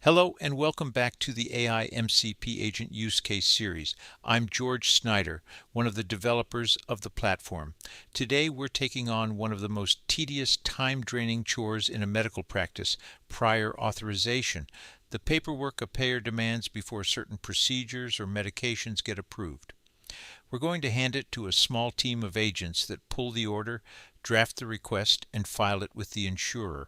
Hello and welcome back to the AI-MCP Agent use case series. I'm George Snyder, one of the developers of the platform. Today we're taking on one of the most tedious, time-draining chores in a medical practice, prior authorization, the paperwork a payer demands before certain procedures or medications get approved. We're going to hand it to a small team of agents that pull the order, draft the request, and file it with the insurer.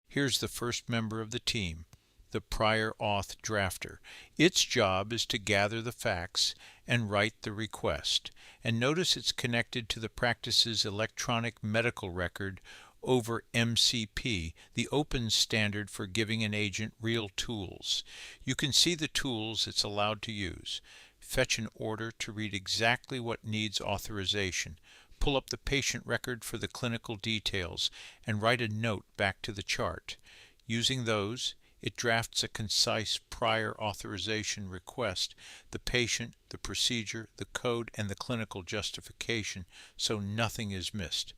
Here's the first member of the team, the prior-auth drafter. Its job is to gather the facts and write the request. And notice it's connected to the practice's electronic medical record over MCP, the open standard for giving an agent real tools. You can see the tools it's allowed to use. Fetch an order to read exactly what needs authorization. Pull up the patient record for the clinical details and write a note back to the chart. Using those, it drafts a concise prior authorization request, the patient, the procedure, the code, and the clinical justification, so nothing is missed.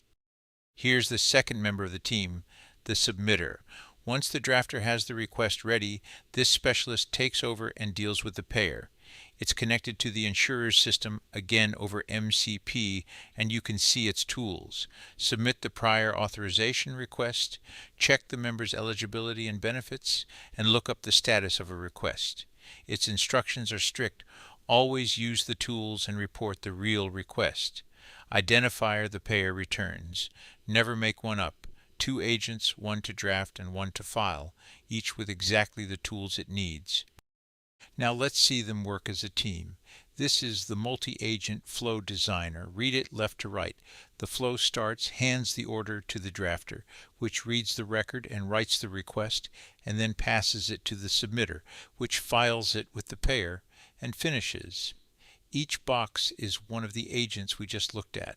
Here's the second member of the team, the submitter. Once the drafter has the request ready, this specialist takes over and deals with the payer. It's connected to the insurer's system, again over MCP, and you can see its tools. Submit the prior authorization request, check the member's eligibility and benefits, and look up the status of a request. Its instructions are strict. Always use the tools and report the real request. Identifier the payer returns. Never make one up. 2 agents, one to draft and one to file, each with exactly the tools it needs. Now let's see them work as a team. This is the multi-agent flow designer. Read it left to right. The flow starts, hands the order to the drafter, which reads the record and writes the request, and then passes it to the submitter, which files it with the payer and finishes. Each box is one of the agents we just looked at.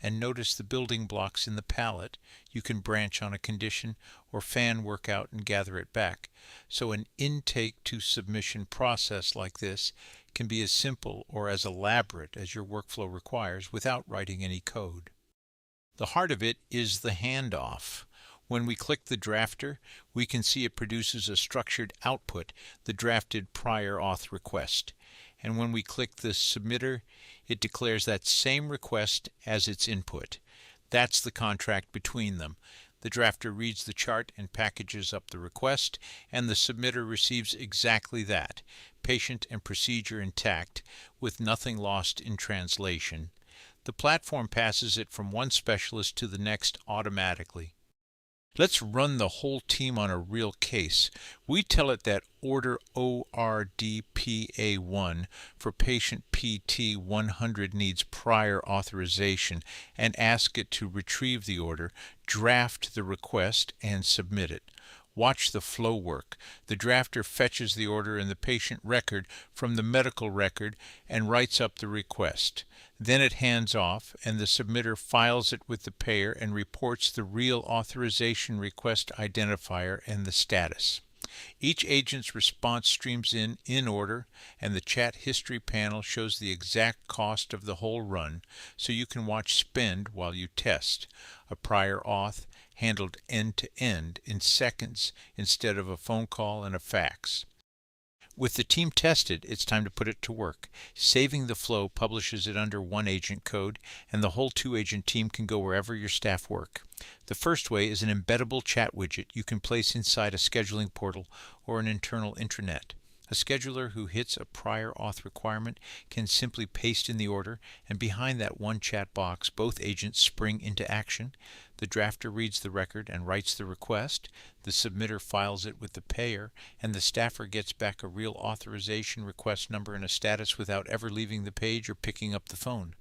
And notice the building blocks in the palette. You can branch on a condition or fan work out and gather it back. So an intake to submission process like this can be as simple or as elaborate as your workflow requires without writing any code. The heart of it is the handoff. When we click the drafter, we can see it produces a structured output, the drafted prior auth request. And when we click the submitter, it declares that same request as its input. That's the contract between them. The drafter reads the chart and packages up the request, and the submitter receives exactly that, patient and procedure intact, with nothing lost in translation. The platform passes it from one specialist to the next automatically. Let's run the whole team on a real case. We tell it that order ORDPA1 for patient PT 100 needs prior authorization and ask it to retrieve the order, draft the request, and submit it. Watch the flow work. The drafter fetches the order in the patient record from the medical record and writes up the request. Then it hands off, and the submitter files it with the payer and reports the real authorization request identifier and the status. Each agent's response streams in order, and the chat history panel shows the exact cost of the whole run, so you can watch spend while you test. A prior auth handled end-to-end in seconds instead of a phone call and a fax. With the team tested, it's time to put it to work. Saving the flow publishes it under one agent code, and the whole 2-agent team can go wherever your staff work. The first way is an embeddable chat widget you can place inside a scheduling portal or an internal intranet. A scheduler who hits a prior auth requirement can simply paste in the order, and behind that one chat box, both agents spring into action. The drafter reads the record and writes the request, the submitter files it with the payer, and the staffer gets back a real authorization request number and a status without ever leaving the page or picking up the phone.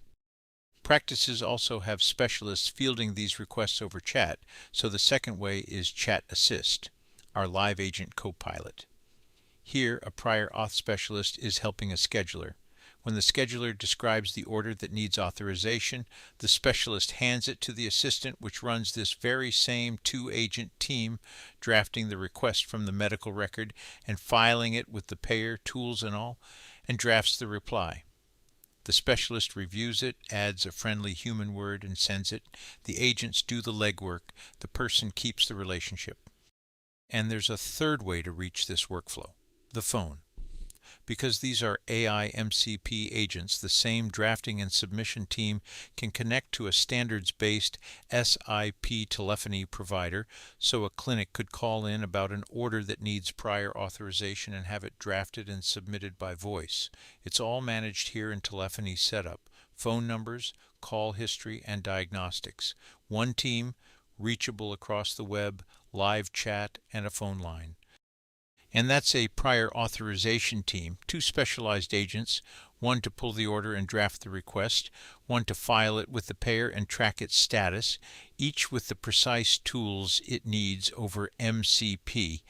Practices also have specialists fielding these requests over chat, so the second way is Chat Assist, our live agent co-pilot. Here, a prior auth specialist is helping a scheduler. When the scheduler describes the order that needs authorization, the specialist hands it to the assistant, which runs this very same 2-agent team, drafting the request from the medical record and filing it with the payer, tools and all, and drafts the reply. The specialist reviews it, adds a friendly human word, and sends it. The agents do the legwork. The person keeps the relationship. And there's a third way to reach this workflow: the phone. Because these are AI-MCP agents, the same drafting and submission team can connect to a standards-based SIP telephony provider, so a clinic could call in about an order that needs prior authorization and have it drafted and submitted by voice. It's all managed here in Telephony Setup: phone numbers, call history, and diagnostics. One team, reachable across the web, live chat, and a phone line. And that's a prior authorization team: two specialized agents, one to pull the order and draft the request, one to file it with the payer and track its status, each with the precise tools it needs over MCP,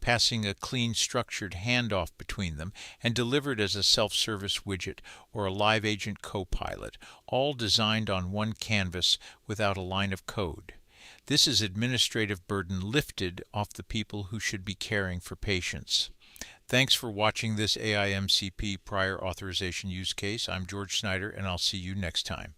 passing a clean, structured handoff between them, and delivered as a self-service widget or a live agent co-pilot, all designed on one canvas without a line of code. This is administrative burden lifted off the people who should be caring for patients. Thanks for watching this AI-MCP prior authorization use case. I'm George Snyder, and I'll see you next time.